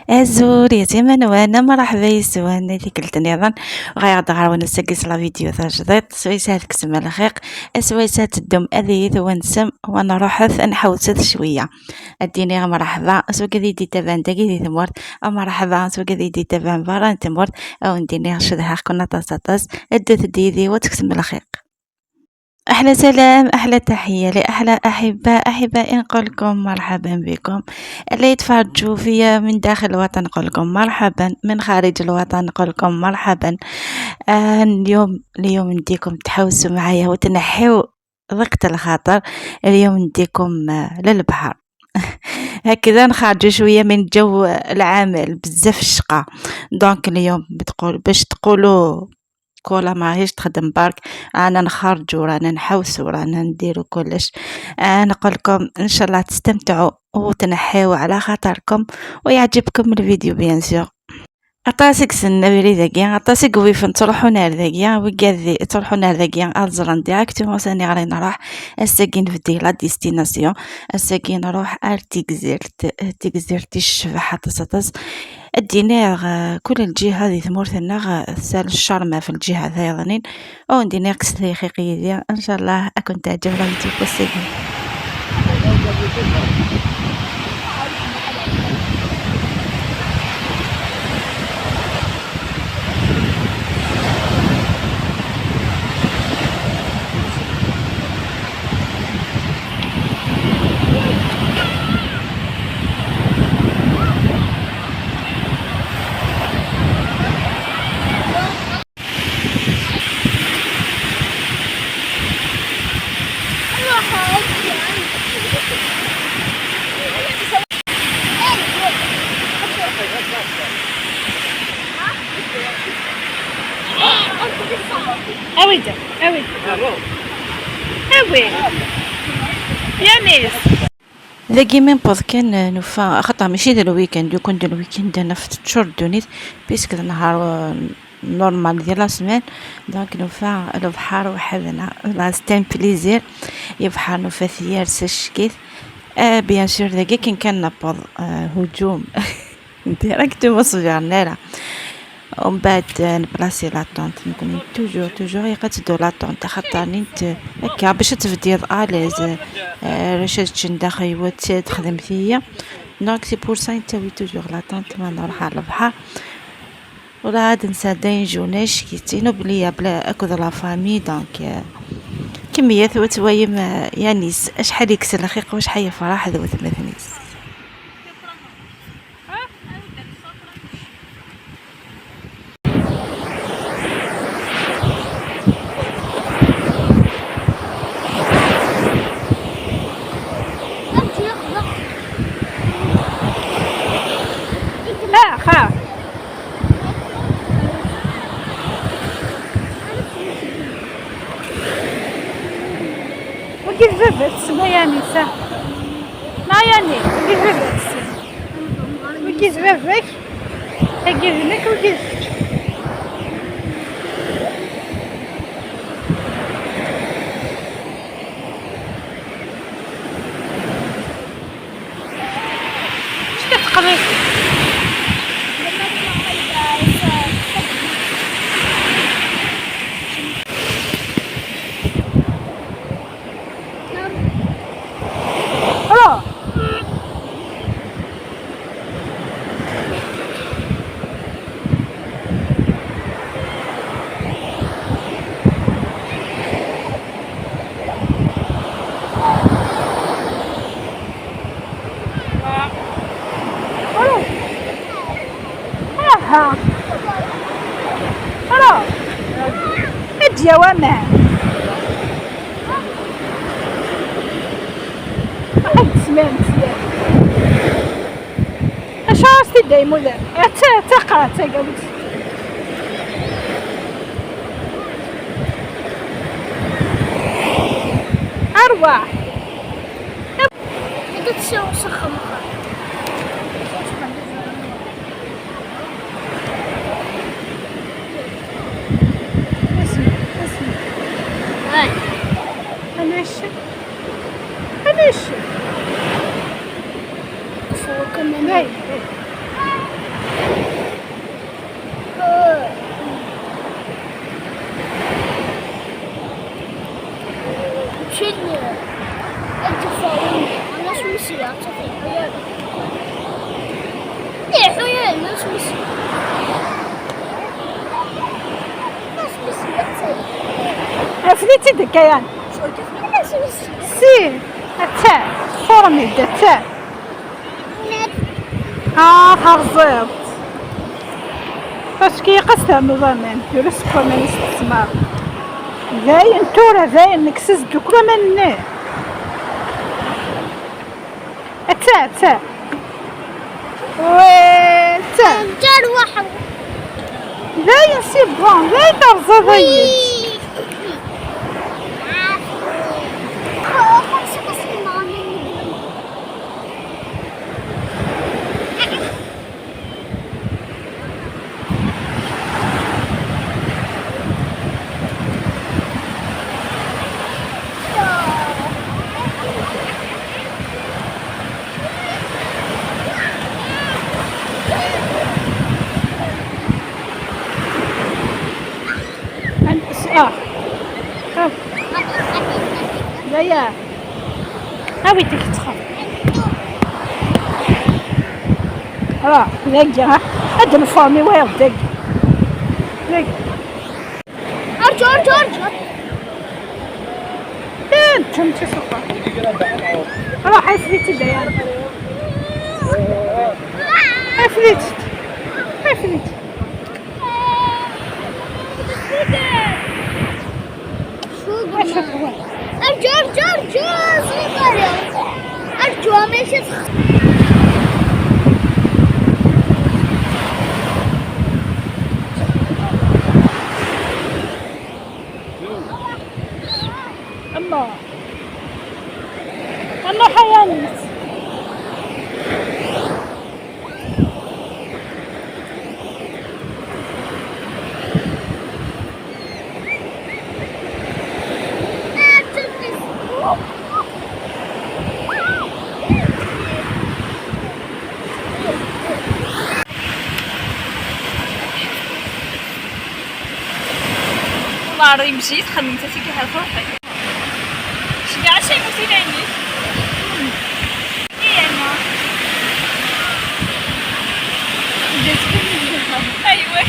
أزور يتيما وانا مرحبا يسوان ذيك التنيضان غير وانا ساقس لا فيديو تاع جديد سويسات كسم الخيق سويسات الدم اذيث ونسم وانا روحث نحوست شويه اديني مرحبا سو كذي دي تبان دقي ثمورت مرحبا سو كذي دي تبان بران تمورت او نديني شدها كنا طاس ادت ديدي وتكسم الخيق. أحلى سلام، أحلى تحية لأحلى أحبائي نقول لكم مرحبا بكم اللي يتفرجوا فيا من داخل الوطن نقول لكم مرحبا، من خارج الوطن نقول لكم مرحبا. اليوم نديكم تحوسوا معايا وتنحيوا ضغط الخاطر. اليوم نديكم للبحر هكذا نخرجوا شويه من جو العمل بزاف الشقة. دونك اليوم باش تقولوا كولا ماهيش تخدم برك، رانا نخرجوا رانا نحوسوا رانا نديروا كلش. نقولكم ان شاء الله تستمتعوا وتنحيوا على خاطركم ويعجبكم الفيديو بيان سور. أطاسك سنة بريداكي أطاسك ويفن تروحوا نار ذاكيا وكاذي تروحوا نار ذاكيا أزران ديراكتومون ساني غادي نروح الساكين في دي لا ديستيناسيون الساكين نروح تيكزيرت الشبح تصطس الدينار كل الجهة هذه ثمورثنا سال الشرمة في الجهة ثايضنين أو ندينار كسلي خيقية إن شاء الله أكون تعجب لك الساكين. أوي يا ناس ذاكي من بود كان نوفا خطا ماشي دا الويكاند يكون دا الويكاند انا في تشور دونيت بيسك نهار نورمال ديال لا سيمين. دونك نوفا البحر وحدنا لا ستان بليزير يبحر نوفا ثيار سشكيت بيان سور ذاكي كان نبض هجوم ديريكتومون صجرنا ومن بعد نبلاصي لاطونط نكون توجور يقتدو لاطونط خاطرني هكا باش تفدي اليز رشاد داخل وات تخدم فيا. دونك سي بور سا نتاوي توجور لاطونط ما نروح على البحر ولا عاد نسادين جوناش كيتينو بليا بلا اكو لا فامي. دونك كمية وتوايم يانيس اشحال يكسر الخيق وشحال يفرح ذو ثمثنيس. كيف جبت ما يعني سا ما يعني كيف جبت وكيف جبك كيف هناك وكيف اش كتقري يا وما واحد سمان مزيان اش راستي دايما لا تقرا تقابلت ارواح تسوي سخم ليش؟ فوق كمان 洗啊？这里还有，这还有人什么洗？那什么洗的？ عفريتي دكايان شو كيف شو洗？ سي التاع فورمي التاع حافظت باش كيقصها نظامان يرسكو من الاستثمار زاين تورا زاين نكسس دوكرا مني التاع وي التاع جار واحد. زاين سي بون زاين ترزا زاين زايا هاوي تكتخف دقة هاد الفامي وين دقة أرجو انت سوقا حسيتي ديان حسيتي أرجو ماشي الله حيانس والله راه مشيت خدمت حتى كي حال روحي شي كاع شي مسيلاني انا ايوا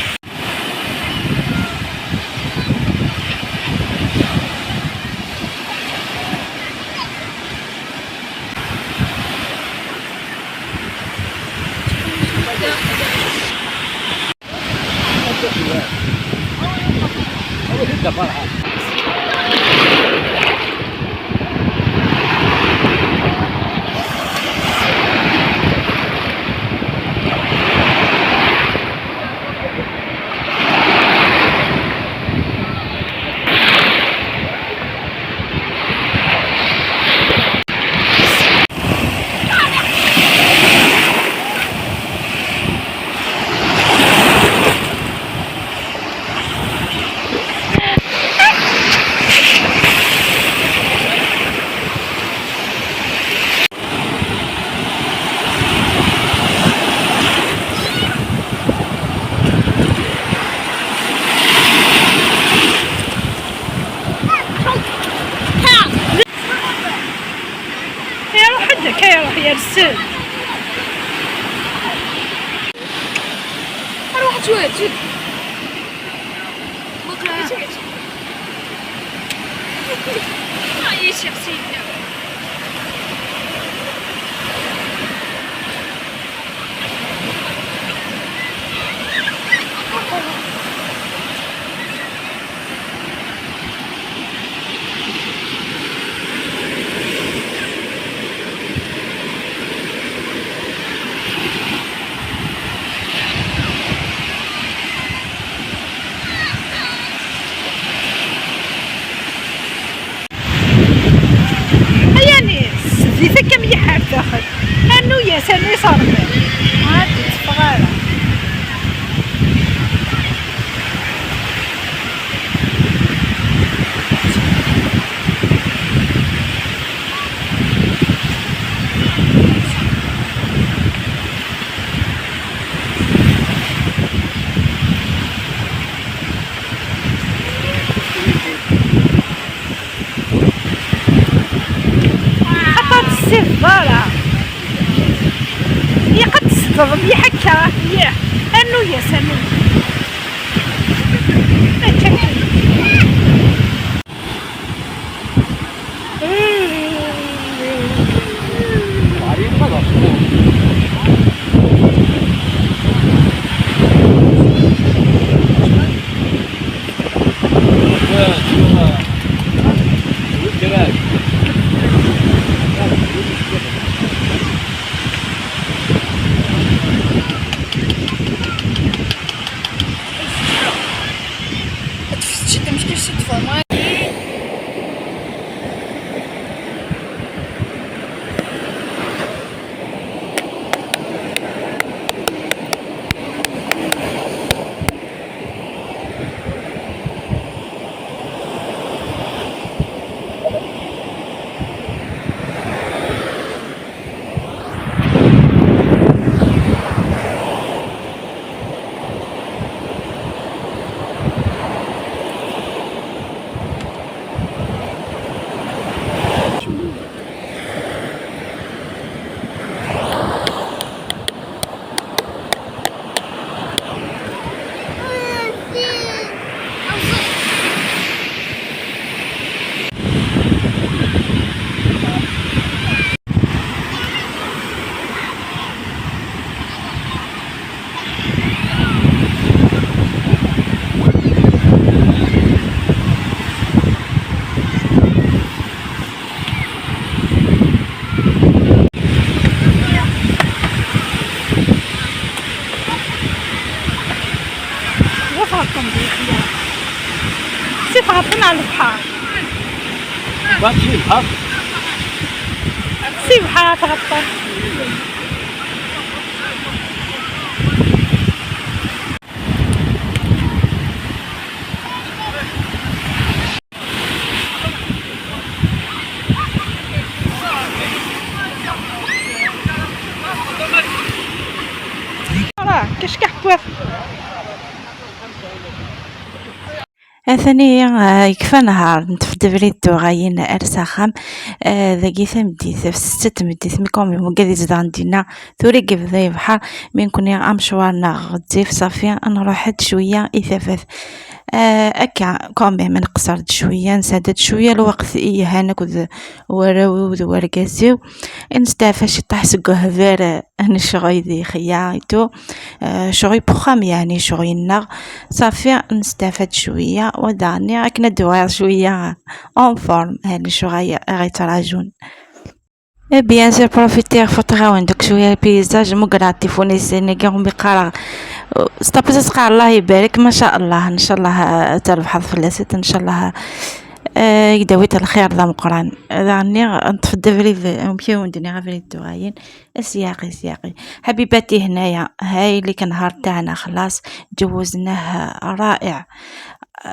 يرسل اروح شويه بكره هاي شخصيتنا ضرب يحكى ياه انو يا سامي شد مش كيف شد فما سيف غطينا على البحر ماشي البحر سيف بحر تغطى كاش كحكوات ثاني يكفى نهار نتفد بريدو غاين ارساخام ذاكي ثمديت في ستة مديت ميكومي مقادي زدان دينا ثوري كيف ذاي بحر من كوني امشوارنا غتزيف صافية نروح شوية اثافات اكا كومي من قصرت شوية نسدد شوية الوقت هانك وراوي ورقاسيو نستافاش طاح سقوه فير هن شغي ذي خيايتو شغي بخام يعني شغي النغ صافي نستافد شوية وداني راك ندوار شوية اون فورم هاني شغي غيتراجون بيان سور بروفيتير فوتغاون دوك شويه البيزاج مقراطي فوني سينيكا بقرا ستابس قال الله يبارك ما شاء الله ان شاء الله تربح فلاسات ان شاء الله يداويت الخير ذا مقران راني نتفد فري مشيو ندير غير الدغاين سياقي حبيباتي هنايا هاي اللي كان نهار تاعنا خلاص جوزناه رائع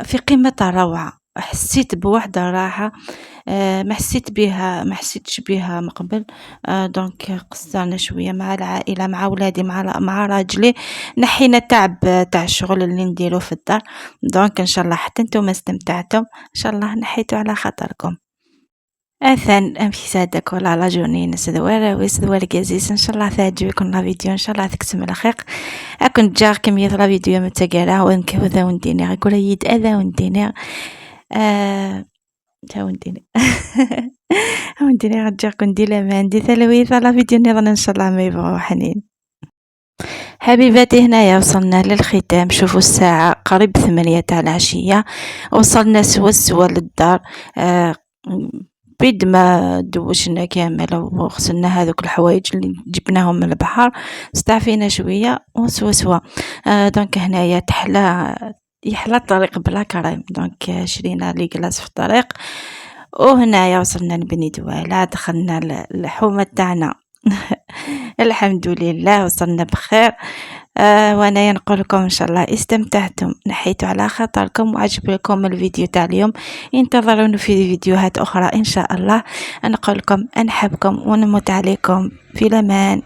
في قمة الروعة حسيت بوحدة راحة ما حسيتش بها من قبل دونك قصرنا شويه مع العائله مع ولادي مع راجلي نحينا تعب تاع الشغل اللي نديرو في الدار دونك ان شاء الله حتى نتوما استمتعتم ان شاء الله نحيتو على خاطركم اثن امشي سادك ولا لا جوني نسدوار ويسدوار كازيس ان شاء الله تعجبكم لا فيديو ان شاء الله تكسم الخير اكن جار كميه لا فيديو متقاله وانكو ذا ونديني غيقول يد اذا ونديني هاونديني هاونديني غتجاكم ندير ما عندي ثلاثة لا فيديو نظن ان شاء الله ما يبغوا حنين حبيباتي هنايا وصلنا للختام شوفوا الساعة قريب 8 تاع العشية وصلنا سوا للدار بيد ما دوشنا كامل وغسلنا هذوك الحوايج اللي جبناهم من البحر استعفينا شوية وسوا دونك هنايا يحلى الطريق بلا كريم دونك شرينا لي كلاص في الطريق وهنايا وصلنا لبني دوالة دخلنا الحومة تاعنا الحمد لله وصلنا بخير وانا نقول لكم ان شاء الله استمتعتم نحيتوا على خاطركم وعجبكم الفيديو تاع اليوم انتظرونا في فيديوهات اخرى ان شاء الله نقول لكم نحبكم ونموت عليكم في الامان.